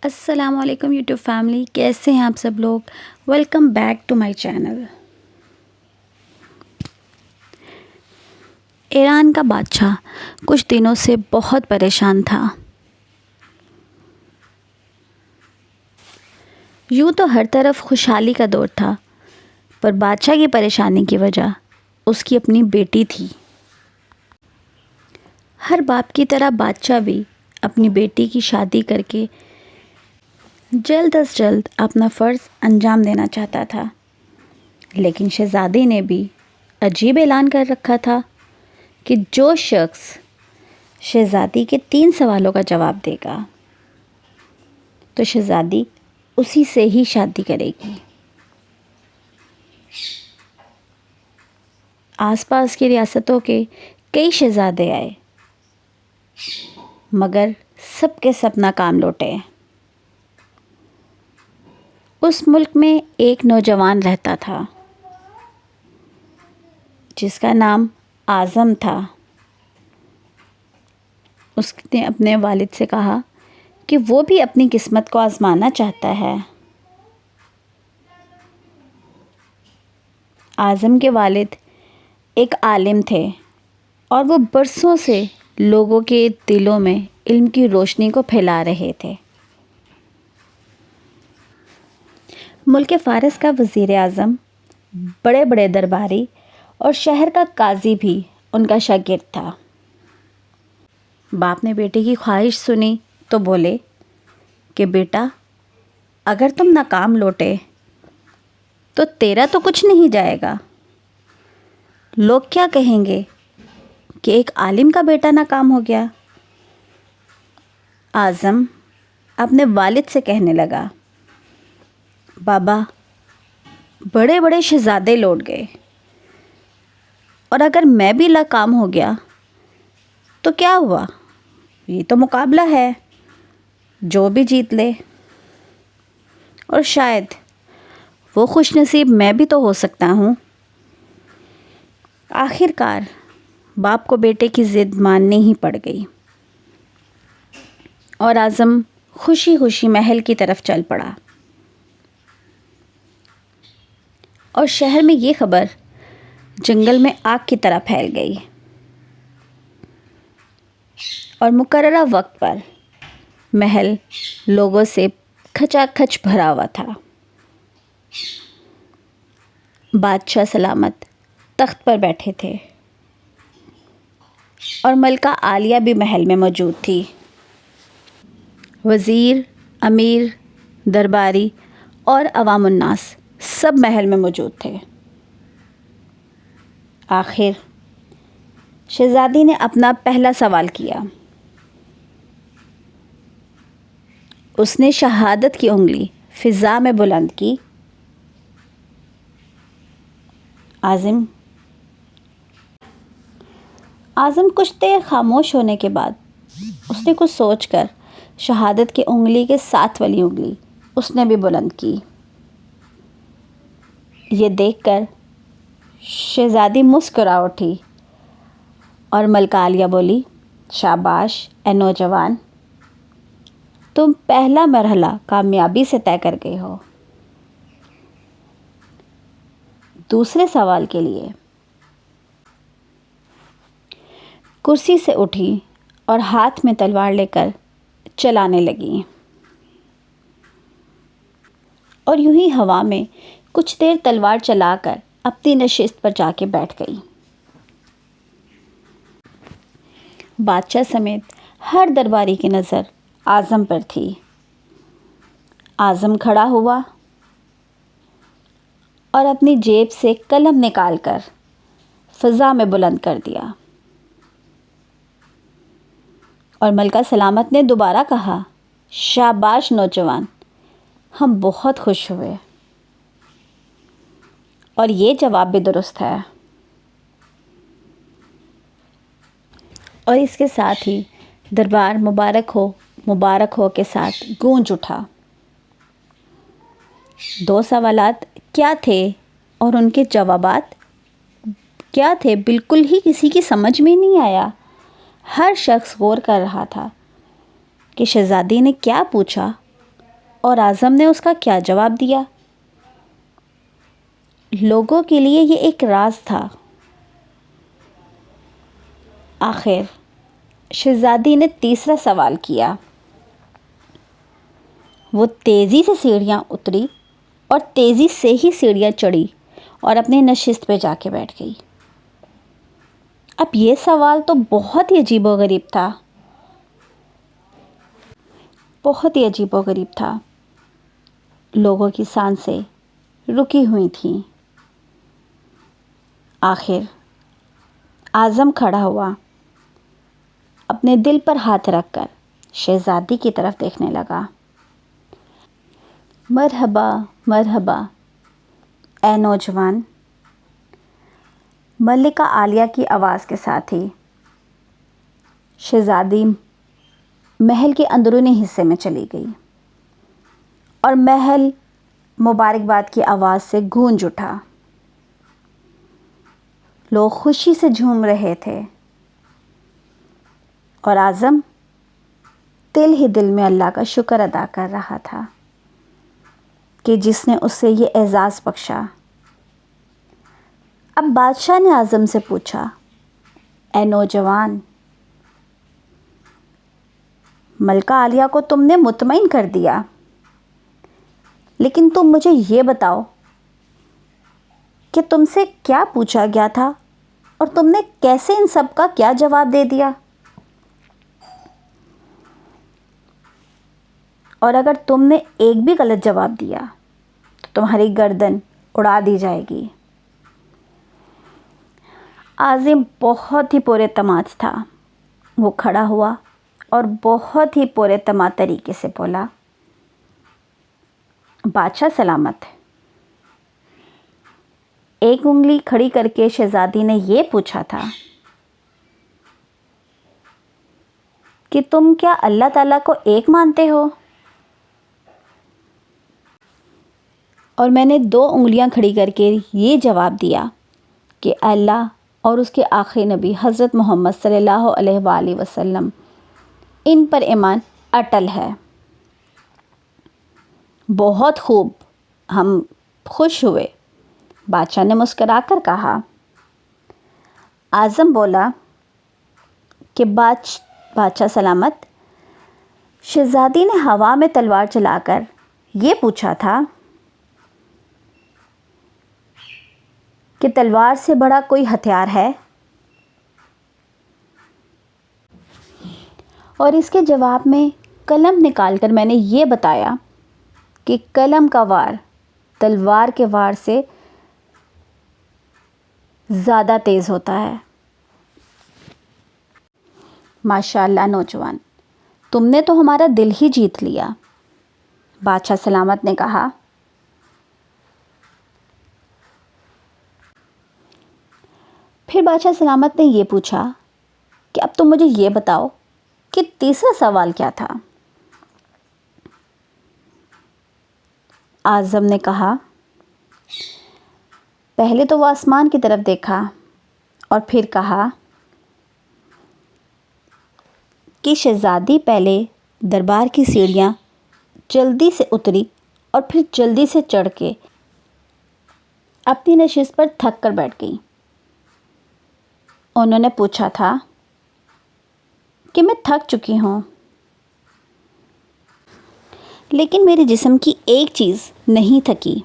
السلام علیکم YouTube family, کیسے ہیں آپ سب لوگ؟ Welcome back to my channel. Iran کا بادشاہ کچھ دنوں سے بہت پریشان تھا۔ یوں تو ہر طرف خوشحالی کا دور تھا، پر بادشاہ کی پریشانی کی وجہ اس کی اپنی بیٹی تھی۔ ہر باپ کی طرح بادشاہ بھی اپنی بیٹی کی شادی کر کے جلد از جلد اپنا فرض انجام دینا چاہتا تھا، لیکن شہزادی نے بھی عجیب اعلان کر رکھا تھا کہ جو شخص شہزادی کے 3 سوالوں کا جواب دے گا تو شہزادی اسی سے ہی شادی کرے گی۔ آس پاس کی ریاستوں کے کئی شہزادے آئے، مگر سب کے سب ناکام لوٹے۔ اس ملک میں ایک نوجوان رہتا تھا جس کا نام اعظم تھا۔ اس نے اپنے والد سے کہا کہ وہ بھی اپنی قسمت کو آزمانا چاہتا ہے۔ اعظم کے والد ایک عالم تھے اور وہ برسوں سے لوگوں کے دلوں میں علم کی روشنی کو پھیلا رہے تھے۔ ملک فارس کا وزیر اعظم، بڑے بڑے درباری اور شہر کا قاضی بھی ان کا شاگرد تھا۔ باپ نے بیٹے کی خواہش سنی تو بولے کہ بیٹا، اگر تم ناکام لوٹے تو تیرا تو کچھ نہیں جائے گا۔ لوگ کیا کہیں گے کہ ایک عالم کا بیٹا ناکام ہو گیا؟ اعظم اپنے والد سے کہنے لگا، بابا، بڑے بڑے شہزادے لوٹ گئے، اور اگر میں بھی ناکام ہو گیا تو کیا ہوا؟ یہ تو مقابلہ ہے، جو بھی جیت لے، اور شاید وہ خوش نصیب میں بھی تو ہو سکتا ہوں۔ آخر کار باپ کو بیٹے کی ضد ماننی ہی پڑ گئی اور اعظم خوشی خوشی محل کی طرف چل پڑا۔ اور شہر میں یہ خبر جنگل میں آگ کی طرح پھیل گئی اور مقررہ وقت پر محل لوگوں سے کھچا کھچ بھرا ہوا تھا۔ بادشاہ سلامت تخت پر بیٹھے تھے اور ملکہ عالیہ بھی محل میں موجود تھی۔ وزیر، امیر، درباری اور عوام الناس سب محل میں موجود تھے۔ آخر شہزادی نے اپنا پہلا سوال کیا۔ اس نے شہادت کی انگلی فضا میں بلند کی۔ اعظم کچھ دیر خاموش ہونے کے بعد اس نے کچھ سوچ کر شہادت کی انگلی کے ساتھ والی انگلی اس نے بھی بلند کی۔ یہ دیکھ کر شہزادی مسکرا اٹھی اور ملکہ عالیہ بولی، شاباش اے نوجوان، تم پہلا مرحلہ کامیابی سے طے کر گئے ہو۔ دوسرے سوال کے لیے کرسی سے اٹھی اور ہاتھ میں تلوار لے کر چلانے لگی، اور یوں ہی ہوا میں کچھ دیر تلوار چلا کر اپنی نشست پر جا کے بیٹھ گئی۔ بادشاہ سمیت ہر درباری کی نظر اعظم پر تھی۔ اعظم کھڑا ہوا اور اپنی جیب سے قلم نکال کر فضا میں بلند کر دیا، اور ملکہ سلامت نے دوبارہ کہا، شاباش نوجوان، ہم بہت خوش ہوئے، اور یہ جواب بھی درست ہے۔ اور اس کے ساتھ ہی دربار مبارک ہو کے ساتھ گونج اٹھا۔ 2 سوالات کیا تھے اور ان کے جوابات کیا تھے، بالکل ہی کسی کی سمجھ میں نہیں آیا۔ ہر شخص غور کر رہا تھا کہ شہزادی نے کیا پوچھا اور اعظم نے اس کا کیا جواب دیا؟ لوگوں کے لیے یہ ایک راز تھا۔ آخر شہزادی نے تیسرا سوال کیا۔ وہ تیزی سے سیڑھیاں اتری اور تیزی سے ہی سیڑھیاں چڑھی اور اپنے نشست پہ جا کے بیٹھ گئی۔ اب یہ سوال تو بہت ہی عجیب و غریب تھا، بہت ہی عجیب و غریب تھا۔ لوگوں کی سانسیں رکی ہوئی تھیں۔ آخر اعظم کھڑا ہوا، اپنے دل پر ہاتھ رکھ کر شہزادی کی طرف دیکھنے لگا۔ مرحبا مرحبا اے نوجوان، ملکہ عالیہ کی آواز کے ساتھ ہی شہزادی محل کے اندرونی حصے میں چلی گئی اور محل مبارکباد کی آواز سے گونج اٹھا۔ لوگ خوشی سے جھوم رہے تھے اور اعظم دل ہی دل میں اللہ کا شکر ادا کر رہا تھا کہ جس نے اسے یہ اعزاز بخشا۔ اب بادشاہ نے اعظم سے پوچھا، اے نوجوان، ملکہ عالیہ کو تم نے مطمئن کر دیا، لیکن تم مجھے یہ بتاؤ کہ تم سے کیا پوچھا گیا تھا اور تم نے کیسے ان سب کا کیا جواب دے دیا؟ اور اگر تم نے ایک بھی غلط جواب دیا تو تمہاری گردن اڑا دی جائے گی۔ اعظم بہت ہی پر اعتماد تھا۔ وہ کھڑا ہوا اور بہت ہی پر اعتماد طریقے سے بولا، بادشاہ سلامت۔ ایک انگلی کھڑی کر کے شہزادی نے یہ پوچھا تھا کہ تم کیا اللہ تعالیٰ کو ایک مانتے ہو؟ اور میں نے 2 انگلیاں کھڑی کر کے یہ جواب دیا کہ اللہ اور اس کے آخری نبی حضرت محمد صلی اللہ علیہ وآلہ وسلم ان پر ایمان اٹل ہے۔ بہت خوب، ہم خوش ہوئے، بادشاہ نے مسکرا کر کہا۔ اعظم بولا کہ بادشاہ سلامت، شہزادی نے ہوا میں تلوار چلا کر یہ پوچھا تھا کہ تلوار سے بڑا کوئی ہتھیار ہے؟ اور اس کے جواب میں قلم نکال کر میں نے یہ بتایا کہ قلم کا وار تلوار کے وار سے زیادہ تیز ہوتا ہے۔ ماشاءاللہ نوجوان، تم نے تو ہمارا دل ہی جیت لیا، بادشاہ سلامت نے کہا۔ پھر بادشاہ سلامت نے یہ پوچھا کہ اب تم مجھے یہ بتاؤ کہ تیسرا سوال کیا تھا؟ اعظم نے کہا، پہلے تو وہ آسمان کی طرف دیکھا اور پھر کہا کہ شہزادی پہلے دربار کی سیڑھیاں جلدی سے اتری اور پھر جلدی سے چڑھ کے اپنی نشست پر تھک کر بیٹھ گئی۔ انہوں نے پوچھا تھا کہ میں تھک چکی ہوں، لیکن میرے جسم کی ایک چیز نہیں تھکی۔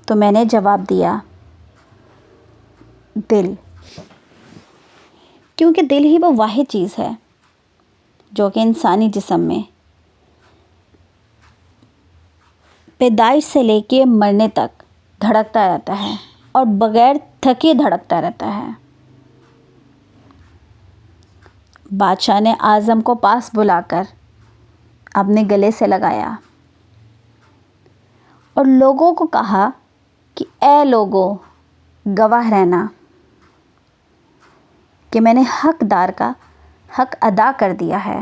تو میں نے جواب دیا، دل، کیونکہ دل ہی وہ واحد چیز ہے جو کہ انسانی جسم میں پیدائش سے لے کے مرنے تک دھڑکتا رہتا ہے اور بغیر تھکے دھڑکتا رہتا ہے۔ بادشاہ نے اعظم کو پاس بلا کر اپنے گلے سے لگایا اور لوگوں کو کہا کہ اے لوگوں، گواہ رہنا کہ میں نے حقدار کا حق ادا کر دیا ہے۔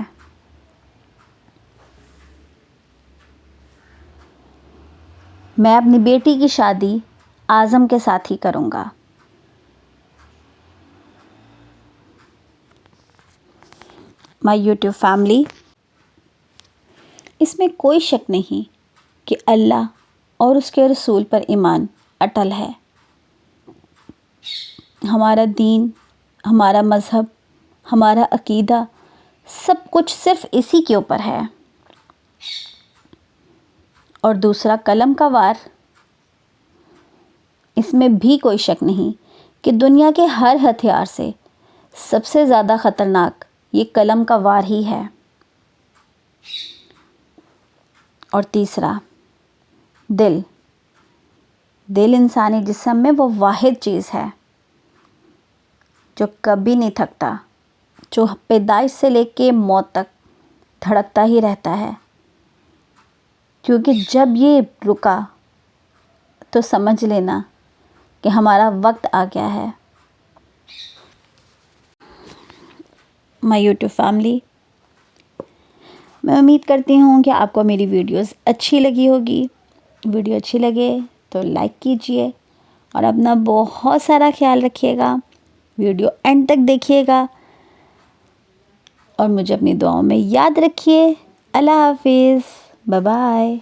میں اپنی بیٹی کی شادی اعظم کے ساتھ ہی کروں گا۔ My YouTube family, اس میں کوئی شک نہیں کہ اللہ اور اس کے رسول پر ایمان اٹل ہے۔ ہمارا دین، ہمارا مذہب، ہمارا عقیدہ سب کچھ صرف اسی کے اوپر ہے۔ اور دوسرا قلم کا وار، اس میں بھی کوئی شک نہیں کہ دنیا کے ہر ہتھیار سے سب سے زیادہ خطرناک یہ قلم کا وار ہی ہے۔ اور تیسرا دل انسانی جسم میں وہ واحد چیز ہے جو کبھی نہیں تھکتا، جو پیدائش سے لے کے موت تک دھڑکتا ہی رہتا ہے، کیونکہ جب یہ رکا تو سمجھ لینا کہ ہمارا وقت آ گیا ہے۔ مائی یوٹیوب فیملی، میں امید کرتی ہوں کہ آپ کو میری ویڈیوز اچھی لگی ہوگی۔ ویڈیو اچھی لگے تو لائک کیجئے اور اپنا بہت سارا خیال رکھیے گا۔ ویڈیو اینڈ تک دیکھیے گا اور مجھے اپنی دعاؤں میں یاد رکھیے۔ اللہ حافظ، بائے بائے۔